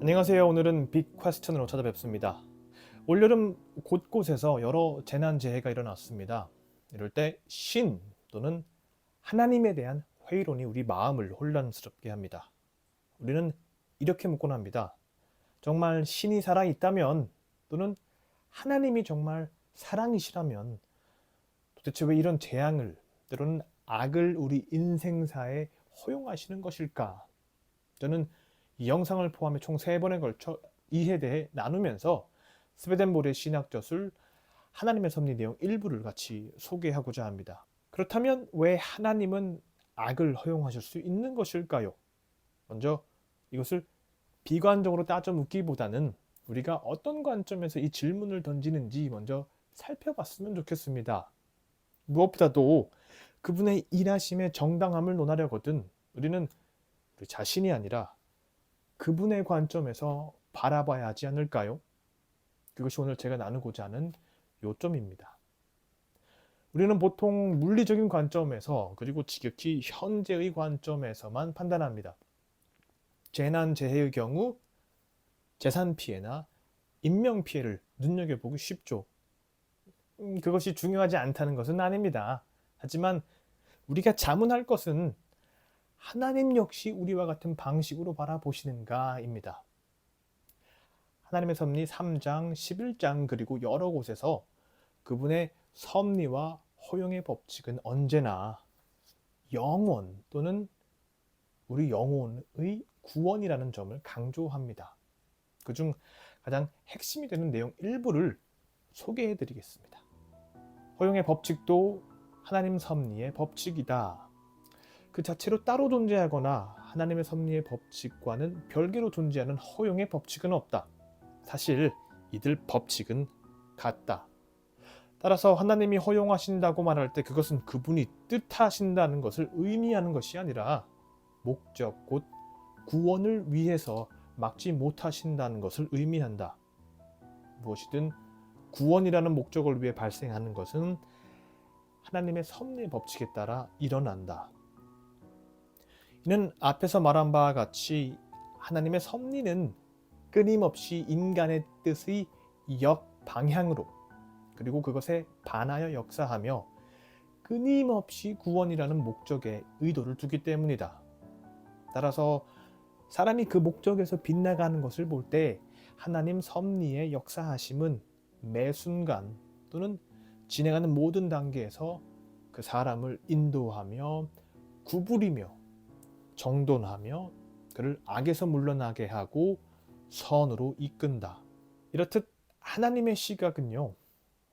안녕하세요. 오늘은 빅 퀘스천으로 찾아뵙습니다. 올여름 곳곳에서 여러 재난재해가 일어났습니다. 이럴 때 신 또는 하나님에 대한 회의론이 우리 마음을 혼란스럽게 합니다. 우리는 이렇게 묻곤 합니다. 정말 신이 살아있다면 또는 하나님이 정말 사랑이시라면 도대체 왜 이런 재앙을 때로는 악을 우리 인생사에 허용하시는 것일까? 저는 이 영상을 포함해 총 3번에 걸쳐 이에 대해 나누면서 스웨덴볼의 신학저술 하나님의 섭리 내용 일부를 같이 소개하고자 합니다. 그렇다면 왜 하나님은 악을 허용하실 수 있는 것일까요? 먼저 이것을 비관적으로 따져 묻기보다는 우리가 어떤 관점에서 이 질문을 던지는지 먼저 살펴봤으면 좋겠습니다. 무엇보다도 그분의 일하심의 정당함을 논하려거든 우리는 우리 자신이 아니라 그분의 관점에서 바라봐야 하지 않을까요? 그것이 오늘 제가 나누고자 하는 요점입니다. 우리는 보통 물리적인 관점에서 그리고 지극히 현재의 관점에서만 판단합니다. 재난, 재해의 경우 재산 피해나 인명 피해를 눈여겨보기 쉽죠. 그것이 중요하지 않다는 것은 아닙니다. 하지만 우리가 자문할 것은 하나님 역시 우리와 같은 방식으로 바라보시는가입니다. 하나님의 섭리 3장, 11장 그리고 여러 곳에서 그분의 섭리와 허용의 법칙은 언제나 영원 또는 우리 영혼의 구원이라는 점을 강조합니다. 그중 가장 핵심이 되는 내용 일부를 소개해 드리겠습니다. 허용의 법칙도 하나님 섭리의 법칙이다. 그 자체로 따로 존재하거나 하나님의 섭리의 법칙과는 별개로 존재하는 허용의 법칙은 없다. 사실 이들 법칙은 같다. 따라서 하나님이 허용하신다고 말할 때 그것은 그분이 뜻하신다는 것을 의미하는 것이 아니라 목적 곧 구원을 위해서 막지 못하신다는 것을 의미한다. 무엇이든 구원이라는 목적을 위해 발생하는 것은 하나님의 섭리의 법칙에 따라 일어난다. 이는 앞에서 말한 바와 같이 하나님의 섭리는 끊임없이 인간의 뜻의 역방향으로 그리고 그것에 반하여 역사하며 끊임없이 구원이라는 목적에 의도를 두기 때문이다. 따라서 사람이 그 목적에서 빗나가는 것을 볼 때 하나님 섭리의 역사하심은 매 순간 또는 진행하는 모든 단계에서 그 사람을 인도하며 구부리며 정돈하며 그를 악에서 물러나게 하고 선으로 이끈다. 이렇듯 하나님의 시각은요,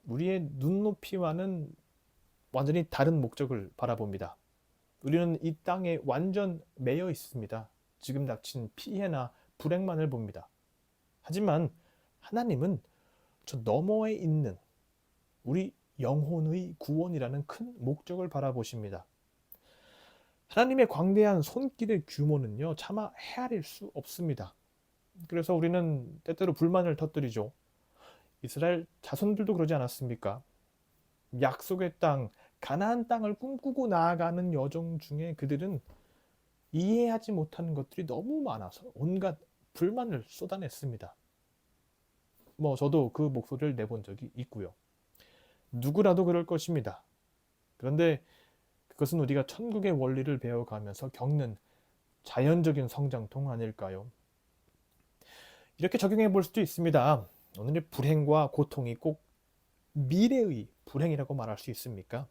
우리의 눈높이와는 완전히 다른 목적을 바라봅니다. 우리는 이 땅에 완전 매여 있습니다. 지금 닥친 피해나 불행만을 봅니다. 하지만 하나님은 저 너머에 있는 우리 영혼의 구원이라는 큰 목적을 바라보십니다. 하나님의 광대한 손길의 규모는요, 차마 헤아릴 수 없습니다. 그래서 우리는 때때로 불만을 터뜨리죠. 이스라엘 자손들도 그러지 않았습니까? 약속의 땅, 가나안 땅을 꿈꾸고 나아가는 여정 중에 그들은 이해하지 못하는 것들이 너무 많아서 온갖 불만을 쏟아냈습니다. 저도 그 목소리를 내본 적이 있고요. 누구라도 그럴 것입니다. 그런데 그것은 우리가 천국의 원리를 배워가면서 겪는 자연적인 성장통 아닐까요? 이렇게 적용해 볼 수도 있습니다. 오늘의 불행과 고통이 꼭 미래의 불행이라고 말할 수 있습니까?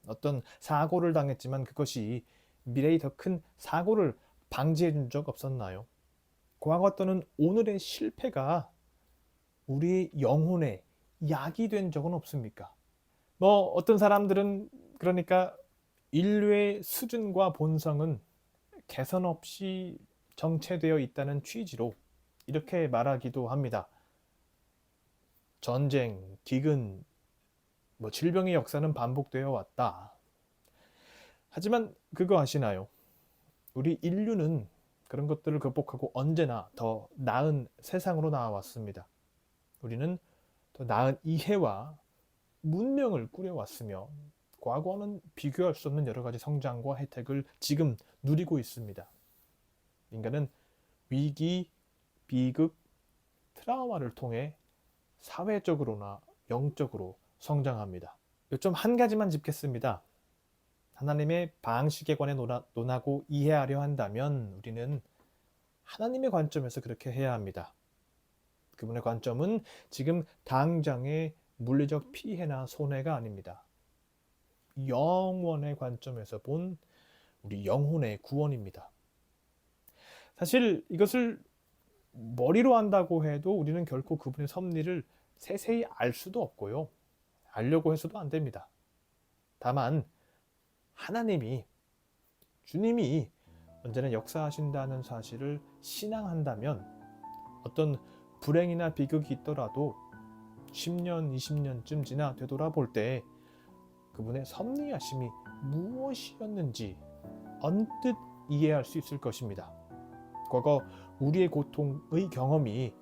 어떤 사고를 당했지만 그것이 미래의 더 큰 사고를 방지해 준 적 없었나요? 과거 또는 오늘의 실패가 우리 영혼에 약이 된 적은 없습니까? 어떤 사람들은 그러니까 인류의 수준과 본성은 개선 없이 정체되어 있다는 취지로 이렇게 말하기도 합니다. 전쟁, 기근, 질병의 역사는 반복되어 왔다. 하지만 그거 아시나요? 우리 인류는 그런 것들을 극복하고 언제나 더 나은 세상으로 나아왔습니다. 우리는 더 나은 이해와 문명을 꾸려왔으며 과거와는 비교할 수 없는 여러 가지 성장과 혜택을 지금 누리고 있습니다. 인간은 위기, 비극, 트라우마를 통해 사회적으로나 영적으로 성장합니다. 좀 한 가지만 짚겠습니다. 하나님의 방식에 관해 논하고 이해하려 한다면 우리는 하나님의 관점에서 그렇게 해야 합니다. 그분의 관점은 지금 당장의 물리적 피해나 손해가 아닙니다. 영원의 관점에서 본 우리 영혼의 구원입니다. 사실 이것을 머리로 한다고 해도 우리는 결코 그분의 섭리를 세세히 알 수도 없고요. 알려고 해서도 안 됩니다. 다만 하나님이, 주님이 언제나 역사하신다는 사실을 신앙한다면 어떤 불행이나 비극이 있더라도 10년, 20년쯤 지나 되돌아볼 때 그분의 섭리하심이 무엇이었는지 언뜻 이해할 수 있을 것입니다. 과거 우리의 고통의 경험이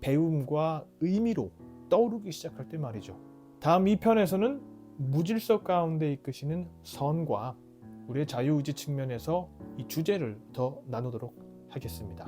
배움과 의미로 떠오르기 시작할 때 말이죠. 다음 2편에서는 무질서 가운데 이끄시는 선과 우리의 자유의지 측면에서 이 주제를 더 나누도록 하겠습니다.